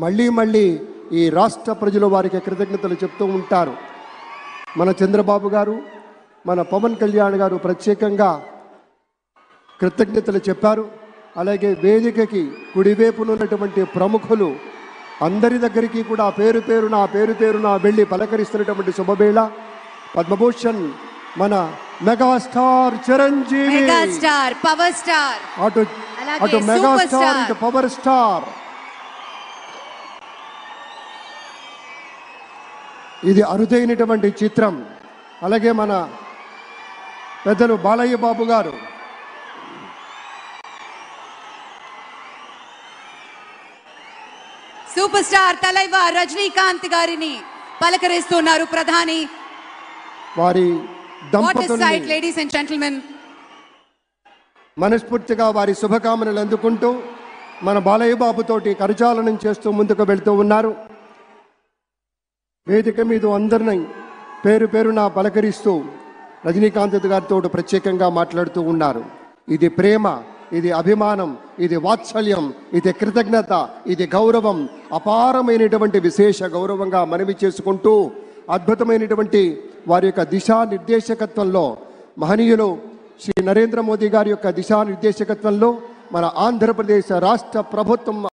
మళ్ళీ మళ్ళీ ఈ రాష్ట్ర ప్రజలు వారికి కృతజ్ఞతలు చెప్తూ ఉంటారు. మన చంద్రబాబు గారు, మన పవన్ కళ్యాణ్ గారు ప్రత్యేకంగా కృతజ్ఞతలు చెప్పారు. అలాగే వేదికకి కుడివైపునున్నటువంటి ప్రముఖులు అందరి దగ్గరికి కూడా పేరు పేరున వెళ్ళి పలకరిస్తున్నటువంటి శుభవేళ. పద్మభూషణ్ మన megastar Chiranjeevi, megastar power star, అటు మెగాస్టార్ ఇటు పవర్ స్టార్. ఇది అరుదైనటువంటి చిత్రం. అలాగే మన పెద్దలు బాలయ్య బాబు గారు, సూపర్ స్టార్ తలైవర్ రజనీకాంత్ గారిని పలకరిస్తున్నారు ప్రధాని. వారి దంపతుల్ని లేడీస్ అండ్ జెంటిల్మెన్ మనస్ఫూర్తిగా వారి శుభకామనలు అందుకుంటూ మన బాలయ్య బాబుతోటి కరచాలనం చేస్తూ ముందుకు వెళ్తూ ఉన్నారు. వేదిక మీద అందరినీ పేరున పలకరిస్తూ రజనీకాంత్ గారితో ప్రత్యేకంగా మాట్లాడుతూ ఉన్నారు. ఇది ప్రేమ, ఇది అభిమానం, ఇది వాత్సల్యం, ఇది కృతజ్ఞత, ఇది గౌరవం, అపారమైనటువంటి విశేష గౌరవంగా మనవి చేసుకుంటూ అద్భుతమైనటువంటి వారి యొక్క దిశానిర్దేశకత్వంలో మహనీయులు శ్రీ నరేంద్ర మోదీ గారి యొక్క దిశానిర్దేశకత్వంలో మన ఆంధ్రప్రదేశ్ రాష్ట్ర ప్రభుత్వం